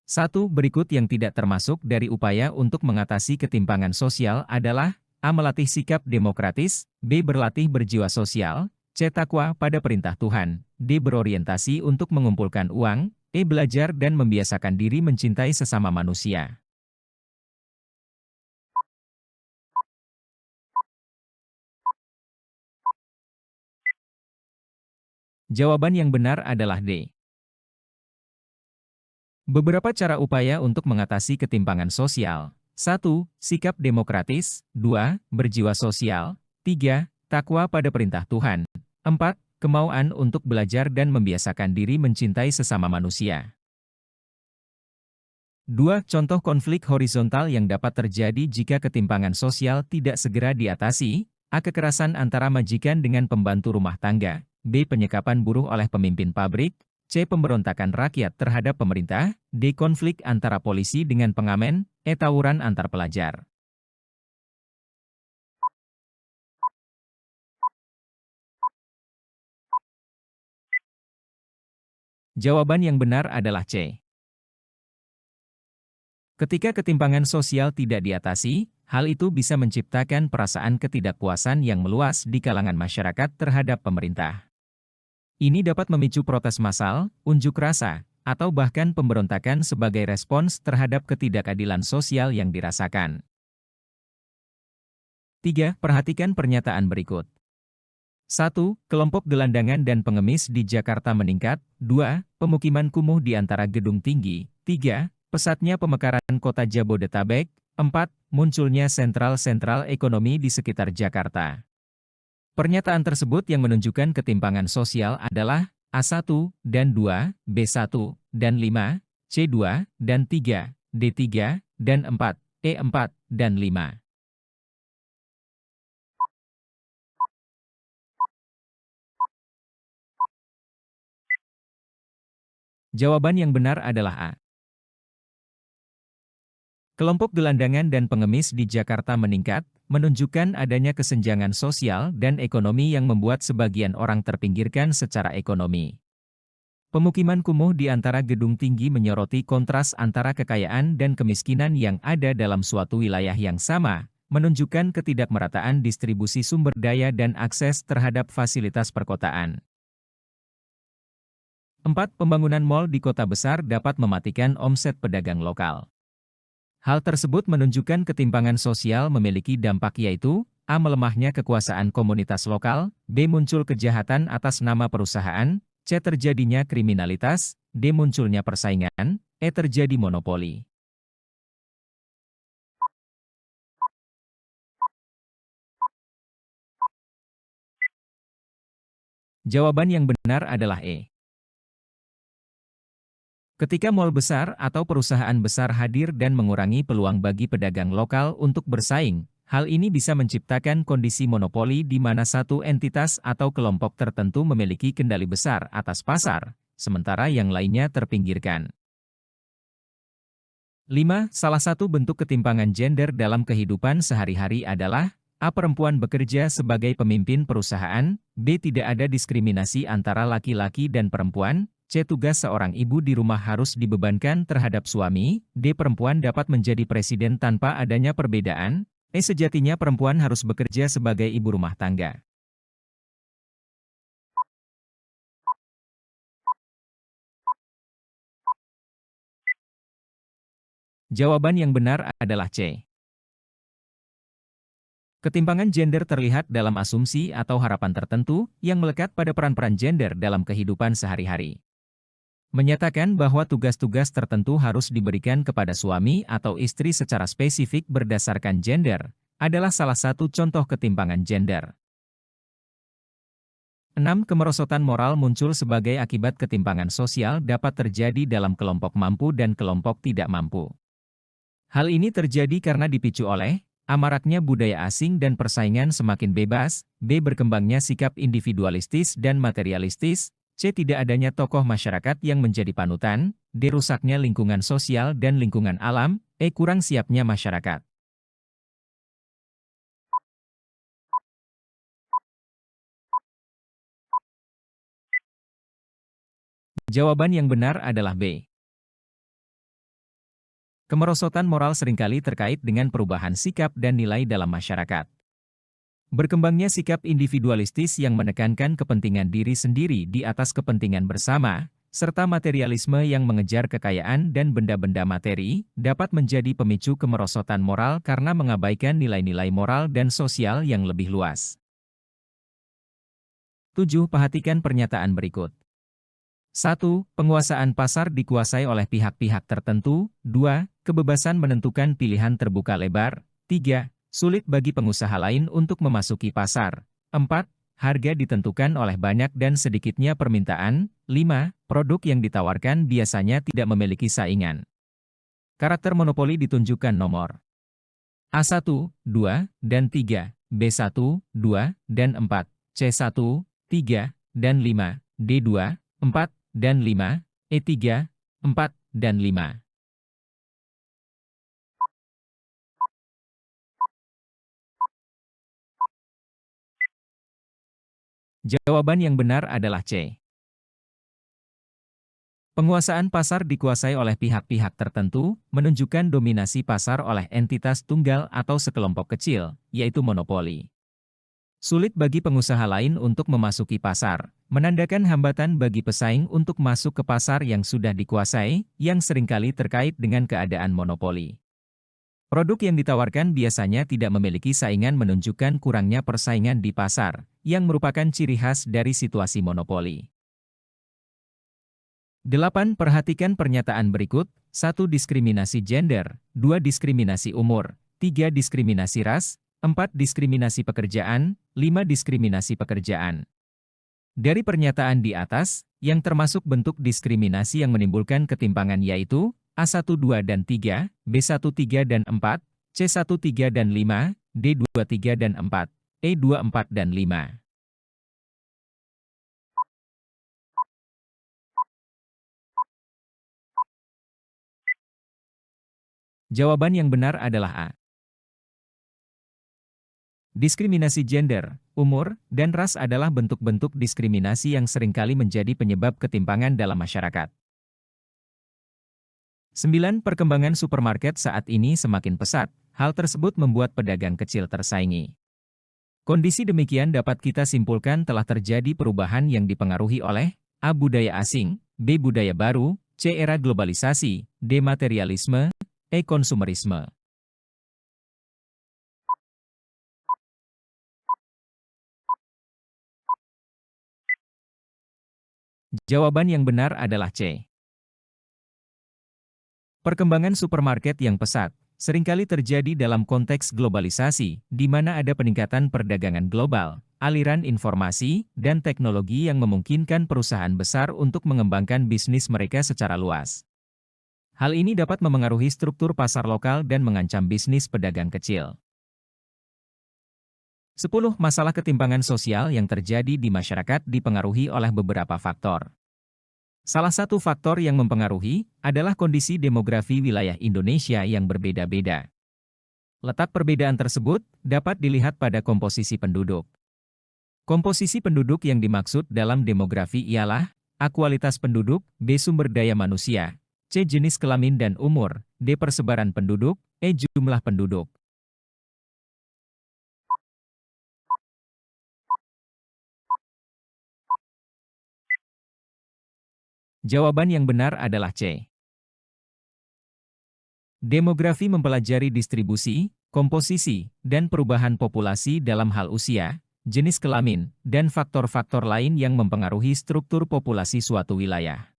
Satu berikut yang tidak termasuk dari upaya untuk mengatasi ketimpangan sosial adalah A. Melatih sikap demokratis, B. Berlatih berjiwa sosial, C. Takwa pada perintah Tuhan, D. Berorientasi untuk mengumpulkan uang, E. Belajar dan membiasakan diri mencintai sesama manusia. Jawaban yang benar adalah D. Beberapa cara upaya untuk mengatasi ketimpangan sosial. 1. Sikap demokratis. 2. Berjiwa sosial. 3. Takwa pada perintah Tuhan. 4. Kemauan untuk belajar dan membiasakan diri mencintai sesama manusia. 2. Contoh konflik horizontal yang dapat terjadi jika ketimpangan sosial tidak segera diatasi. A. Kekerasan antara majikan dengan pembantu rumah tangga. B. Penyekapan buruh oleh pemimpin pabrik. C. Pemberontakan rakyat terhadap pemerintah. D. Konflik antara polisi dengan pengamen. E. Tawuran antar pelajar. Jawaban yang benar adalah C. Ketika ketimpangan sosial tidak diatasi, hal itu bisa menciptakan perasaan ketidakpuasan yang meluas di kalangan masyarakat terhadap pemerintah. Ini dapat memicu protes massal, unjuk rasa, atau bahkan pemberontakan sebagai respons terhadap ketidakadilan sosial yang dirasakan. 3. Perhatikan pernyataan berikut. 1. Kelompok gelandangan dan pengemis di Jakarta meningkat. 2. Pemukiman kumuh di antara gedung tinggi. 3. Pesatnya pemekaran kota Jabodetabek. 4. Munculnya sentral-sentral ekonomi di sekitar Jakarta. Pernyataan tersebut yang menunjukkan ketimpangan sosial adalah A1 dan 2, B1 dan 5, C2 dan 3, D3 dan 4, E4 dan 5. Jawaban yang benar adalah A. Kelompok gelandangan dan pengemis di Jakarta meningkat, menunjukkan adanya kesenjangan sosial dan ekonomi yang membuat sebagian orang terpinggirkan secara ekonomi. Pemukiman kumuh di antara gedung tinggi menyoroti kontras antara kekayaan dan kemiskinan yang ada dalam suatu wilayah yang sama, menunjukkan ketidakmerataan distribusi sumber daya dan akses terhadap fasilitas perkotaan. 4. Pembangunan mal di kota besar dapat mematikan omset pedagang lokal. Hal tersebut menunjukkan ketimpangan sosial memiliki dampak yaitu, A. Melemahnya kekuasaan komunitas lokal, B. Muncul kejahatan atas nama perusahaan, C. Terjadinya kriminalitas, D. Munculnya persaingan, E. Terjadi monopoli. Jawaban yang benar adalah E. Ketika mal besar atau perusahaan besar hadir dan mengurangi peluang bagi pedagang lokal untuk bersaing, hal ini bisa menciptakan kondisi monopoli di mana satu entitas atau kelompok tertentu memiliki kendali besar atas pasar, sementara yang lainnya terpinggirkan. 5. Salah satu bentuk ketimpangan gender dalam kehidupan sehari-hari adalah A. Perempuan bekerja sebagai pemimpin perusahaan, B. Tidak ada diskriminasi antara laki-laki dan perempuan, C. Tugas seorang ibu di rumah harus dibebankan terhadap suami, D. Perempuan dapat menjadi presiden tanpa adanya perbedaan, E. Sejatinya perempuan harus bekerja sebagai ibu rumah tangga. Jawaban yang benar adalah C. Ketimpangan gender terlihat dalam asumsi atau harapan tertentu yang melekat pada peran-peran gender dalam kehidupan sehari-hari. Menyatakan bahwa tugas-tugas tertentu harus diberikan kepada suami atau istri secara spesifik berdasarkan gender, adalah salah satu contoh ketimpangan gender. 6. Kemerosotan moral muncul sebagai akibat ketimpangan sosial dapat terjadi dalam kelompok mampu dan kelompok tidak mampu. Hal ini terjadi karena dipicu oleh A. Maraknya budaya asing dan persaingan semakin bebas, B. Berkembangnya sikap individualistis dan materialistis, C. Tidak adanya tokoh masyarakat yang menjadi panutan, D. Rusaknya lingkungan sosial dan lingkungan alam, E. Kurang siapnya masyarakat. Jawaban yang benar adalah B. Kemerosotan moral seringkali terkait dengan perubahan sikap dan nilai dalam masyarakat. Berkembangnya sikap individualistis yang menekankan kepentingan diri sendiri di atas kepentingan bersama, serta materialisme yang mengejar kekayaan dan benda-benda materi, dapat menjadi pemicu kemerosotan moral karena mengabaikan nilai-nilai moral dan sosial yang lebih luas. 7. Perhatikan pernyataan berikut. 1. Penguasaan pasar dikuasai oleh pihak-pihak tertentu. 2. Kebebasan menentukan pilihan terbuka lebar. 3. Sulit bagi pengusaha lain untuk memasuki pasar. 4. Harga ditentukan oleh banyak dan sedikitnya permintaan. 5. Produk yang ditawarkan biasanya tidak memiliki saingan. Karakter monopoli ditunjukkan nomor A1, 2, dan 3, B1, 2, dan 4, C1, 3, dan 5, D2, 4, dan 5, E3, 4, dan 5. Jawaban yang benar adalah C. Penguasaan pasar dikuasai oleh pihak-pihak tertentu, menunjukkan dominasi pasar oleh entitas tunggal atau sekelompok kecil, yaitu monopoli. Sulit bagi pengusaha lain untuk memasuki pasar, menandakan hambatan bagi pesaing untuk masuk ke pasar yang sudah dikuasai, yang seringkali terkait dengan keadaan monopoli. Produk yang ditawarkan biasanya tidak memiliki saingan, menunjukkan kurangnya persaingan di pasar, yang merupakan ciri khas dari situasi monopoli. 8. Perhatikan pernyataan berikut. 1. Diskriminasi gender. 2. Diskriminasi umur. 3. Diskriminasi ras. 4. Diskriminasi pekerjaan. 5. Diskriminasi pekerjaan. Dari pernyataan di atas, yang termasuk bentuk diskriminasi yang menimbulkan ketimpangan yaitu A1, 2, dan 3, B1, 3, dan 4, C1, 3, dan 5, D2, 3, dan 4, E2, 4, dan 5. Jawaban yang benar adalah A. Diskriminasi gender, umur, dan ras adalah bentuk-bentuk diskriminasi yang seringkali menjadi penyebab ketimpangan dalam masyarakat. 9. Perkembangan supermarket saat ini semakin pesat. Hal tersebut membuat pedagang kecil tersaingi. Kondisi demikian dapat kita simpulkan telah terjadi perubahan yang dipengaruhi oleh A. Budaya asing, B. Budaya baru, C. Era globalisasi, D. Materialisme, E. Konsumerisme. Jawaban yang benar adalah C. Perkembangan supermarket yang pesat seringkali terjadi dalam konteks globalisasi, di mana ada peningkatan perdagangan global, aliran informasi, dan teknologi yang memungkinkan perusahaan besar untuk mengembangkan bisnis mereka secara luas. Hal ini dapat memengaruhi struktur pasar lokal dan mengancam bisnis pedagang kecil. 10. Masalah ketimpangan sosial yang terjadi di masyarakat dipengaruhi oleh beberapa faktor. Salah satu faktor yang mempengaruhi adalah kondisi demografi wilayah Indonesia yang berbeda-beda. Letak perbedaan tersebut dapat dilihat pada komposisi penduduk. Komposisi penduduk yang dimaksud dalam demografi ialah A. Kualitas penduduk, B. Sumber daya manusia, C. Jenis kelamin dan umur, D. Persebaran penduduk, E. Jumlah penduduk. Jawaban yang benar adalah C. Demografi mempelajari distribusi, komposisi, dan perubahan populasi dalam hal usia, jenis kelamin, dan faktor-faktor lain yang mempengaruhi struktur populasi suatu wilayah.